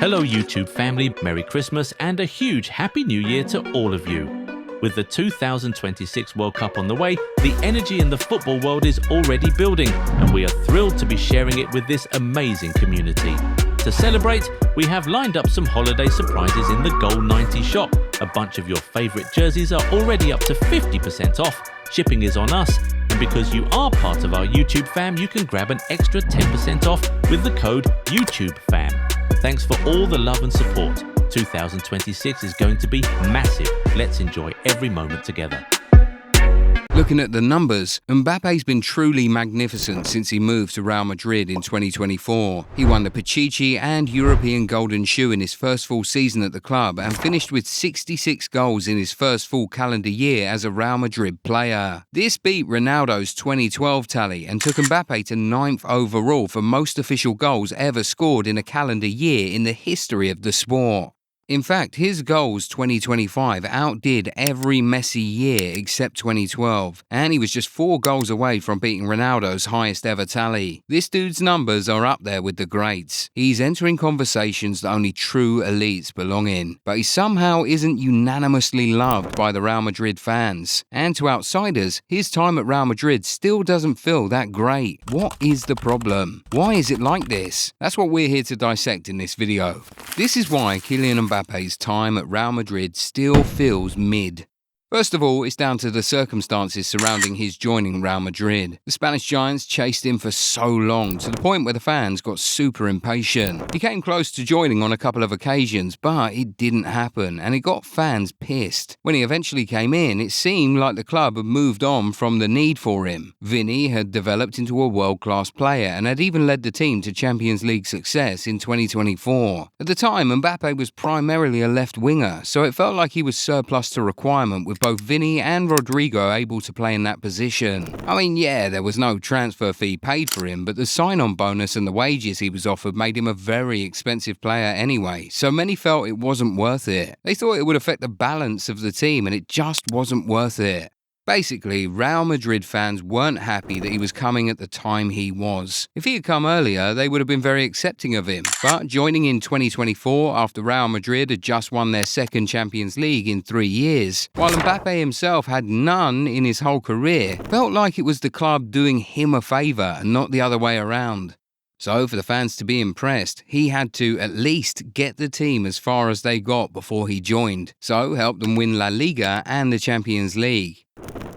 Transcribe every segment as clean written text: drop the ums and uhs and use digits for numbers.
Hello YouTube family, Merry Christmas and a huge Happy New Year to all of you. With the 2026 World Cup on the way, the energy in the football world is already building and we are thrilled to be sharing it with this amazing community. To celebrate, we have lined up some holiday surprises in the Goal 90 shop. A bunch of your favourite jerseys are already up to 50% off, shipping is on us, and because you are part of our YouTube fam, you can grab an extra 10% off with the code YouTubeFam. Thanks for all the love and support. 2026 is going to be massive. Let's enjoy every moment together. Looking at the numbers, Mbappé's been truly magnificent since he moved to Real Madrid in 2024. He won the Pichichi and European Golden Shoe in his first full season at the club and finished with 66 goals in his first full calendar year as a Real Madrid player. This beat Ronaldo's 2012 tally and took Mbappé to 9th overall for most official goals ever scored in a calendar year in the history of the sport. In fact, his goals 2025 outdid every Messi year except 2012, and he was just 4 goals away from beating Ronaldo's highest ever tally. This dude's numbers are up there with the greats. He's entering conversations that only true elites belong in, but he somehow isn't unanimously loved by the Real Madrid fans. And to outsiders, his time at Real Madrid still doesn't feel that great. What is the problem? Why is it like this? That's what we're here to dissect in this video. This is why Kylian Mbappe's time at Real Madrid still feels mid. First of all, it's down to the circumstances surrounding his joining Real Madrid. The Spanish giants chased him for so long, to the point where the fans got super impatient. He came close to joining on a couple of occasions, but it didn't happen, and it got fans pissed. When he eventually came in, it seemed like the club had moved on from the need for him. Vini had developed into a world-class player and had even led the team to Champions League success in 2024. At the time, Mbappé was primarily a left winger, so it felt like he was surplus to requirement with both Vini and Rodrigo able to play in that position. I mean, yeah, there was no transfer fee paid for him, but the sign-on bonus and the wages he was offered made him a very expensive player anyway, so many felt it wasn't worth it. They thought it would affect the balance of the team, and it just wasn't worth it. Basically, Real Madrid fans weren't happy that he was coming at the time he was. If he had come earlier, they would have been very accepting of him. But joining in 2024 after Real Madrid had just won their second Champions League in 3 years, while Mbappé himself had none in his whole career, felt like it was the club doing him a favour and not the other way around. So for the fans to be impressed, he had to at least get the team as far as they got before he joined, so helped them win La Liga and the Champions League.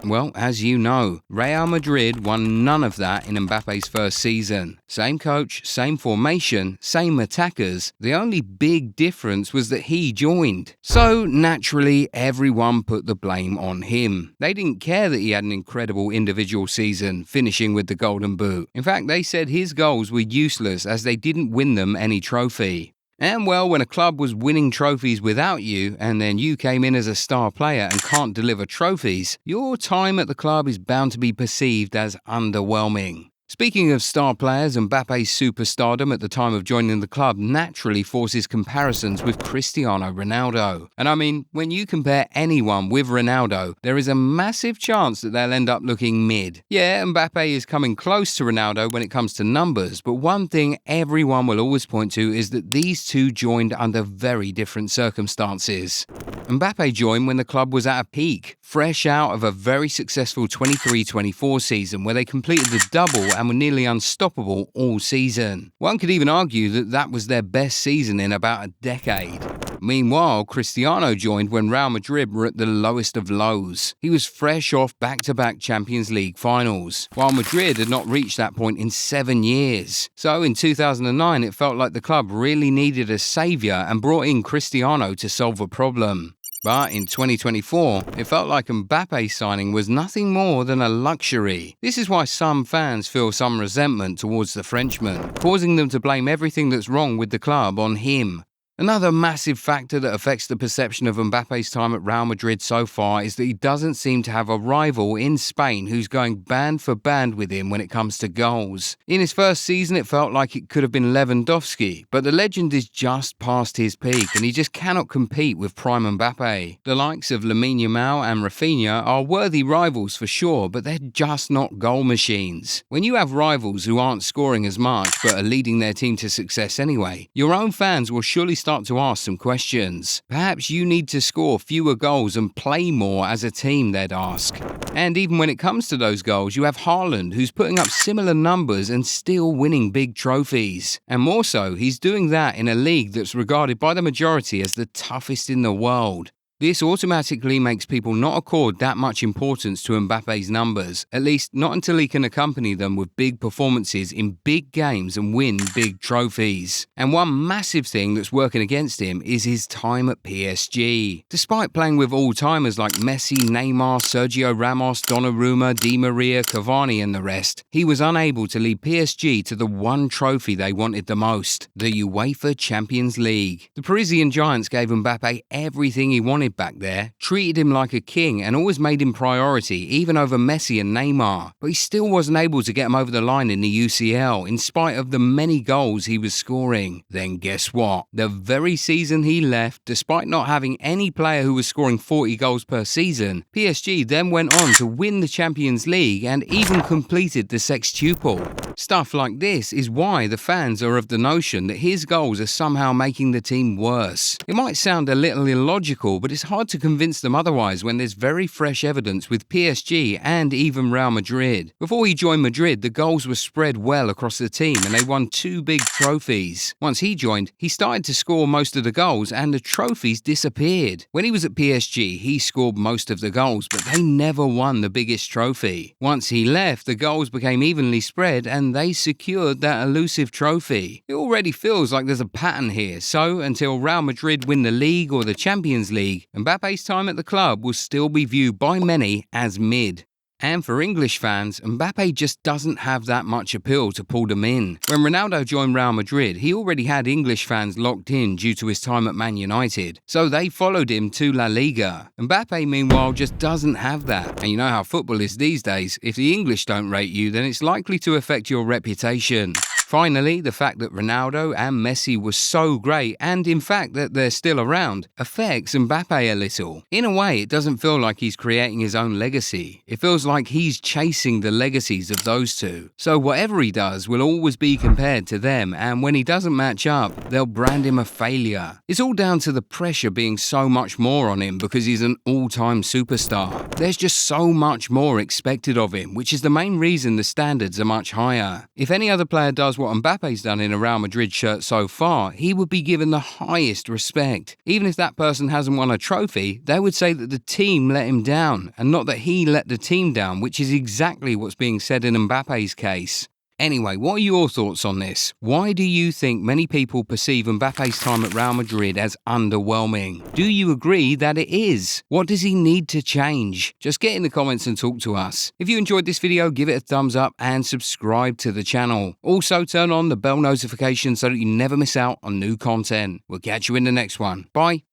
Well, as you know, Real Madrid won none of that in Mbappe's first season. Same coach, same formation, same attackers. The only big difference was that he joined. So naturally, everyone put the blame on him. They didn't care that he had an incredible individual season, finishing with the Golden Boot. In fact, they said his goals were useless as they didn't win them any trophy. And well, when a club was winning trophies without you, and then you came in as a star player and can't deliver trophies, your time at the club is bound to be perceived as underwhelming. Speaking of star players, Mbappe's superstardom at the time of joining the club naturally forces comparisons with Cristiano Ronaldo. And I mean, when you compare anyone with Ronaldo, there is a massive chance that they'll end up looking mid. Yeah, Mbappé is coming close to Ronaldo when it comes to numbers, but one thing everyone will always point to is that these two joined under very different circumstances. Mbappé joined when the club was at a peak, fresh out of a very successful 23-24 season where they completed the double and were nearly unstoppable all season. One could even argue that that was their best season in about a decade. Meanwhile, Cristiano joined when Real Madrid were at the lowest of lows. He was fresh off back-to-back Champions League finals, while Madrid had not reached that point in 7 years. So in 2009, it felt like the club really needed a saviour and brought in Cristiano to solve a problem. But in 2024, it felt like Mbappe's signing was nothing more than a luxury. This is why some fans feel some resentment towards the Frenchman, causing them to blame everything that's wrong with the club on him. Another massive factor that affects the perception of Mbappe's time at Real Madrid so far is that he doesn't seem to have a rival in Spain who's going band for band with him when it comes to goals. In his first season, it felt like it could have been Lewandowski, but the legend is just past his peak and he just cannot compete with prime Mbappé. The likes of Lamine Yamal and Rafinha are worthy rivals for sure, but they're just not goal machines. When you have rivals who aren't scoring as much but are leading their team to success anyway, your own fans will surely start to ask some questions. Perhaps you need to score fewer goals and play more as a team, they'd ask. And even when it comes to those goals, you have Haaland, who's putting up similar numbers and still winning big trophies. And more so, he's doing that in a league that's regarded by the majority as the toughest in the world. This automatically makes people not accord that much importance to Mbappe's numbers, at least not until he can accompany them with big performances in big games and win big trophies. And one massive thing that's working against him is his time at PSG. Despite playing with all-timers like Messi, Neymar, Sergio Ramos, Donnarumma, Di Maria, Cavani and the rest, he was unable to lead PSG to the one trophy they wanted the most, the UEFA Champions League. The Parisian Giants gave Mbappe everything he wanted back there, treated him like a king and always made him priority, even over Messi and Neymar. But he still wasn't able to get him over the line in the UCL, in spite of the many goals he was scoring. Then guess what? The very season he left, despite not having any player who was scoring 40 goals per season, PSG then went on to win the Champions League and even completed the sextuple. Stuff like this is why the fans are of the notion that his goals are somehow making the team worse. It might sound a little illogical, but it's hard to convince them otherwise when there's very fresh evidence with PSG and even Real Madrid. Before he joined Madrid, the goals were spread well across the team and they won 2 big trophies. Once he joined, he started to score most of the goals and the trophies disappeared. When he was at PSG, he scored most of the goals, but they never won the biggest trophy. Once he left, the goals became evenly spread and they secured that elusive trophy. It already feels like there's a pattern here, so until Real Madrid win the league or the Champions League, Mbappe's time at the club will still be viewed by many as mid. And for English fans, Mbappé just doesn't have that much appeal to pull them in. When Ronaldo joined Real Madrid, he already had English fans locked in due to his time at Man United, so they followed him to La Liga. Mbappé, meanwhile, just doesn't have that. And you know how football is these days. If the English don't rate you, then it's likely to affect your reputation. Finally, the fact that Ronaldo and Messi were so great, and in fact that they're still around, affects Mbappé a little. In a way, it doesn't feel like he's creating his own legacy. It feels like he's chasing the legacies of those two. So whatever he does will always be compared to them, and when he doesn't match up, they'll brand him a failure. It's all down to the pressure being so much more on him because he's an all-time superstar. There's just so much more expected of him, which is the main reason the standards are much higher. If any other player does what Mbappe's done in a Real Madrid shirt so far, he would be given the highest respect. Even if that person hasn't won a trophy, they would say that the team let him down, and not that he let the team down, which is exactly what's being said in Mbappe's case. Anyway, what are your thoughts on this? Why do you think many people perceive Mbappe's time at Real Madrid as underwhelming? Do you agree that it is? What does he need to change? Just get in the comments and talk to us. If you enjoyed this video, give it a thumbs up and subscribe to the channel. Also, turn on the bell notification so that you never miss out on new content. We'll catch you in the next one. Bye.